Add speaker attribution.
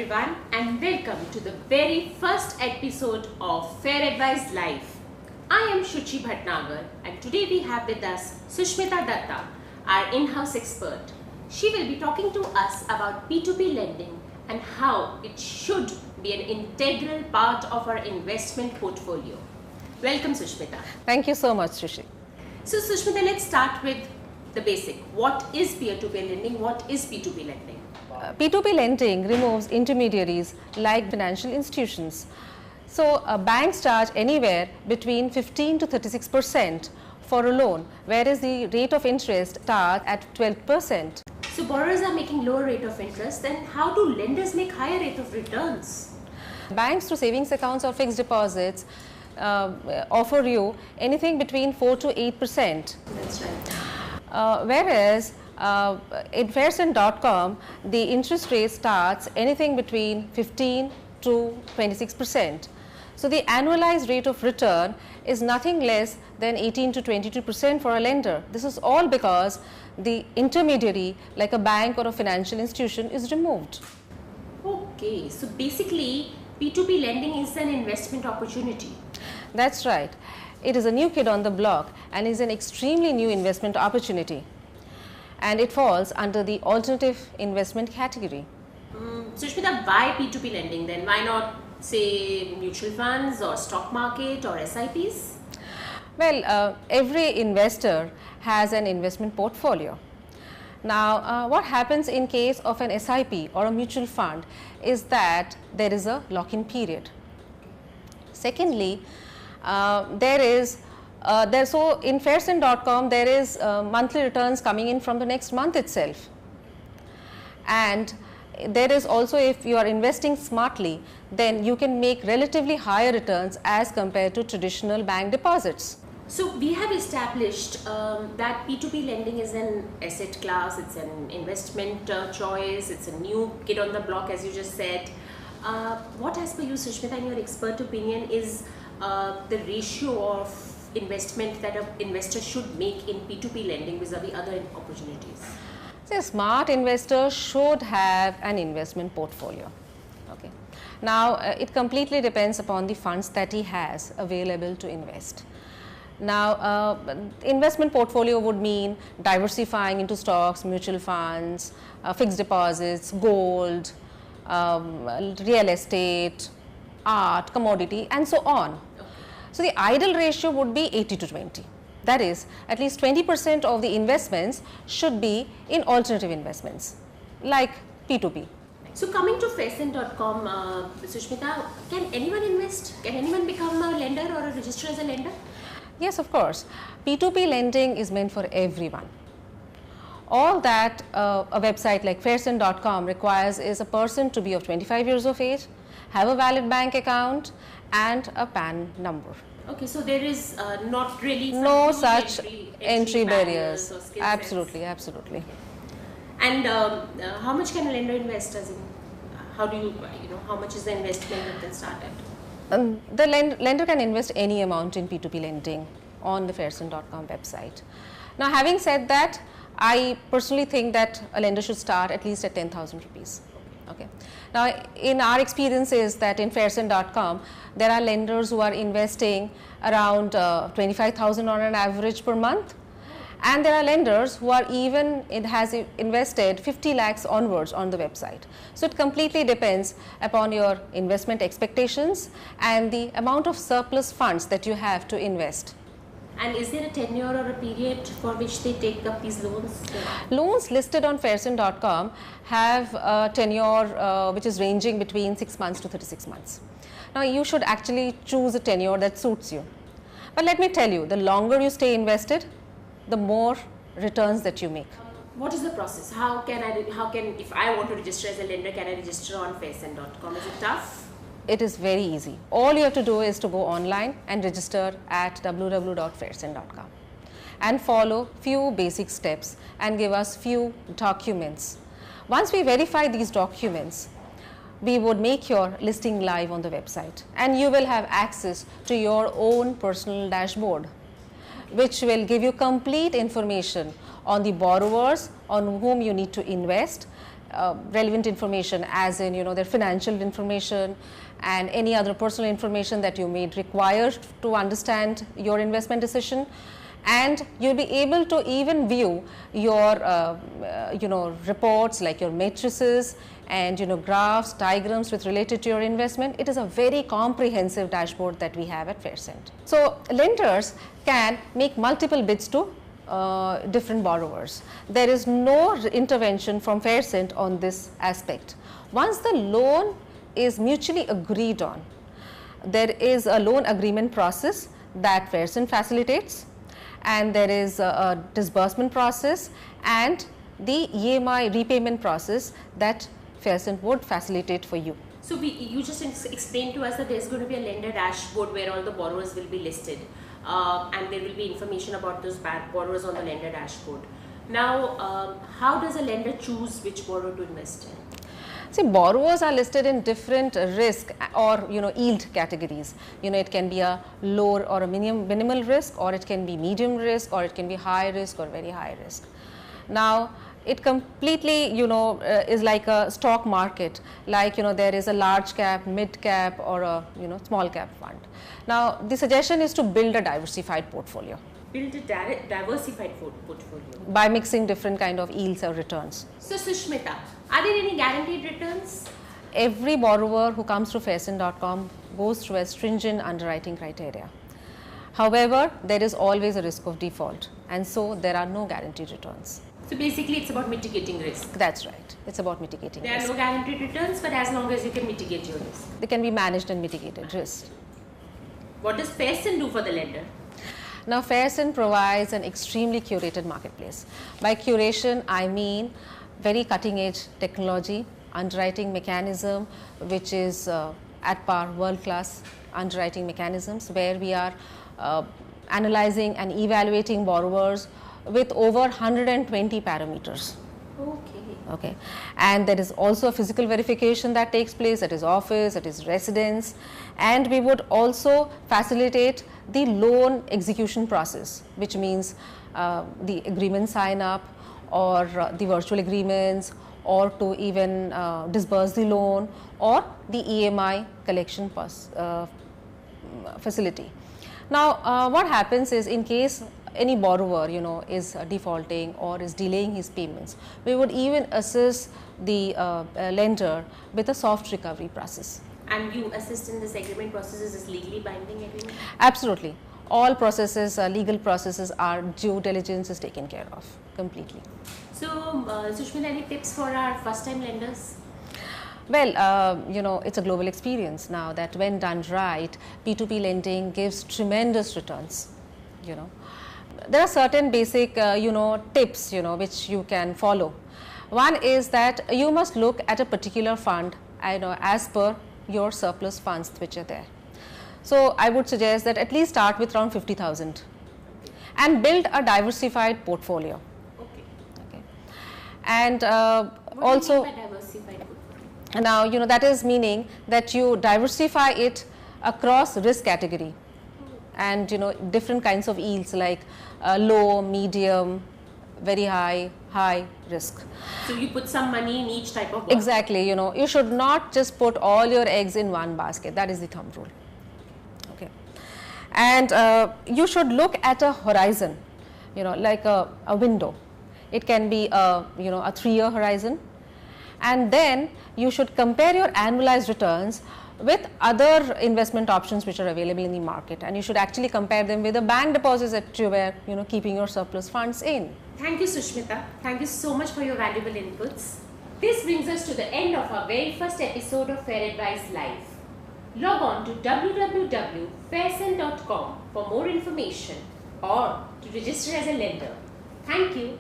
Speaker 1: everyone and welcome to the very first episode of Fair Advice Live. I am Shuchi Bhatnagar and today we have with us Sushmita Datta, our in-house expert. She will be talking to us about P2P lending and how it should be an integral part of our investment portfolio. Welcome Sushmita.
Speaker 2: Thank you so much, Shuchi.
Speaker 1: So Sushmita, let's start with the basic. What is peer-to-peer lending? What is P2P lending?
Speaker 2: P2P lending removes intermediaries like financial institutions. So banks charge anywhere between 15 to 36% for a loan, whereas the rate of interest starts at 12%.
Speaker 1: So borrowers are making lower rate of interest, then how do lenders make higher rate of returns?
Speaker 2: Banks through savings accounts or fixed deposits offer you anything between 4 to 8%.
Speaker 1: That's right.
Speaker 2: Whereas in Faircent.com, the interest rate starts anything between 15 to 26%. So the annualized rate of return is nothing less than 18 to 22% for a lender. This is all because the intermediary, like a bank or a financial institution, is removed.
Speaker 1: Okay, so basically P2P lending is an investment opportunity.
Speaker 2: That's right. It is a new kid on the block and is an extremely new investment opportunity. And it falls under the alternative investment category.
Speaker 1: Sushmita, why P2P lending then? Why not say mutual funds or stock market or SIPs?
Speaker 2: Well, every investor has an investment portfolio. Now, what happens in case of an SIP or a mutual fund is that there is a lock-in period. Secondly, so in Faircent.com there is monthly returns coming in from the next month itself, and there is also, if you are investing smartly, then you can make relatively higher returns as compared to traditional bank deposits.
Speaker 1: So we have established that P2P lending is an asset class, it's an investment choice, it's a new kid on the block as you just said. What, as per you Sushmita, in your expert opinion, is the ratio of investment that an investor should make in P2P lending vis-a-vis other opportunities?
Speaker 2: So a smart investor should have an investment portfolio. Okay. Now, it completely depends upon the funds that he has available to invest. Now, investment portfolio would mean diversifying into stocks, mutual funds, fixed deposits, gold, real estate, art, commodity, and so on. So the ideal ratio would be 80 to 20. That is, at least 20% of the investments should be in alternative investments like P2P.
Speaker 1: So coming to Faircent.com, Sushmita, can anyone invest? Can anyone become a lender or register as a lender?
Speaker 2: Yes, of course. P2P lending is meant for everyone. All that a website like Faircent.com requires is a person to be of 25 years of age, have a valid bank account and a PAN number.
Speaker 1: Okay, so there is not really
Speaker 2: no such entry barriers. Absolutely, absolutely.
Speaker 1: Okay. And how much can a lender invest? As in, how do you how much is the investment that can start at?
Speaker 2: The lender can invest any amount in P2P lending on the Faircent.com website. Now, having said that, I personally think that a lender should start at least at 10,000 rupees. Okay. Now, in our experience is that in Faircent.com, there are lenders who are investing around 25,000 on an average per month, and there are lenders who are has invested 50 lakhs onwards on the website. So it completely depends upon your investment expectations and the amount of surplus funds that you have to invest.
Speaker 1: And is there a tenure or a period for which they take up these loans?
Speaker 2: Loans listed on Faircent.com have a tenure which is ranging between 6 months to 36 months. Now, you should actually choose a tenure that suits you. But let me tell you, the longer you stay invested, the more returns that you make.
Speaker 1: What is the process? How can if I want to register as a lender, can I register on Faircent.com? Is it tough?
Speaker 2: It is very easy. All you have to do is to go online and register at www.faircent.com and follow few basic steps and give us few documents. Once we verify these documents, we would make your listing live on the website and you will have access to your own personal dashboard, which will give you complete information on the borrowers on whom you need to invest relevant information, as in their financial information and any other personal information that you may require to understand your investment decision. And you'll be able to even view your reports like your matrices and graphs, diagrams with related to your investment. It is a very comprehensive dashboard that we have at Faircent. So lenders can make multiple bids to different borrowers. There is no intervention from Faircent on this aspect. Once the loan is mutually agreed on, there is a loan agreement process that Faircent facilitates, and there is a disbursement process and the EMI repayment process that Faircent would facilitate for you.
Speaker 1: So you just explained to us that there's going to be a lender dashboard where all the borrowers will be listed, and there will be information about those borrowers on the lender dashboard. Now, how does a lender choose which borrower to invest in?
Speaker 2: See, borrowers are listed in different risk or yield categories. It can be a low or a minimal risk, or it can be medium risk, or it can be high risk or very high risk. Now, it completely is like a stock market, like there is a large cap, mid cap, or a small cap fund. Now, the suggestion is to build a diversified portfolio.
Speaker 1: Build a diversified portfolio
Speaker 2: by mixing different kind of yields or returns.
Speaker 1: So Sushmita, are there any guaranteed returns?
Speaker 2: Every borrower who comes to Faircent.com goes through a stringent underwriting criteria. However, there is always a risk of default, and so there are no guaranteed returns.
Speaker 1: So basically it's about mitigating risk.
Speaker 2: That's right. It's about mitigating risk.
Speaker 1: There are no guaranteed returns, but as long as you can mitigate your risk.
Speaker 2: They can be managed and mitigated risk.
Speaker 1: What does Faircent do for the lender?
Speaker 2: Now, Faircent provides an extremely curated marketplace. By curation, I mean very cutting edge technology, underwriting mechanism, which is at par world class underwriting mechanisms, where we are analyzing and evaluating borrowers with over 120 parameters. Okay. And there is also a physical verification that takes place at his office, at his residence, and we would also facilitate the loan execution process, which means the agreement sign up, or the virtual agreements, or to even disburse the loan, or the EMI collection facility. Now, what happens is, in case any borrower is defaulting or is delaying his payments, we would even assist the lender with a soft recovery process.
Speaker 1: And you assist in this agreement processes is legally binding agreement?
Speaker 2: Absolutely. All processes, legal processes, are due diligence is taken care of completely.
Speaker 1: So, Sushmita, any tips for our first time lenders?
Speaker 2: Well, it's a global experience now that when done right, P2P lending gives tremendous returns. There are certain basic, tips, which you can follow. One is that you must look at a particular fund, as per your surplus funds which are there. So, I would suggest that at least start with around 50,000 and build a diversified portfolio. Okay. And also,
Speaker 1: what do you mean by diversified portfolio?
Speaker 2: Now, that is meaning that you diversify it across risk category and different kinds of yields like low, medium, very high, high risk.
Speaker 1: So you put some money in each type of basket.
Speaker 2: Exactly. You should not just put all your eggs in one basket. That is the thumb rule. Okay. And you should look at a horizon, like a window. It can be a 3-year horizon, and then you should compare your annualized returns with other investment options which are available in the market, and you should actually compare them with the bank deposits that you were keeping your surplus funds in.
Speaker 1: Thank you, Sushmita. Thank you so much for your valuable inputs. This brings us to the end of our very first episode of Fair Advice Live. Log on to www.faircent.com for more information or to register as a lender. Thank you.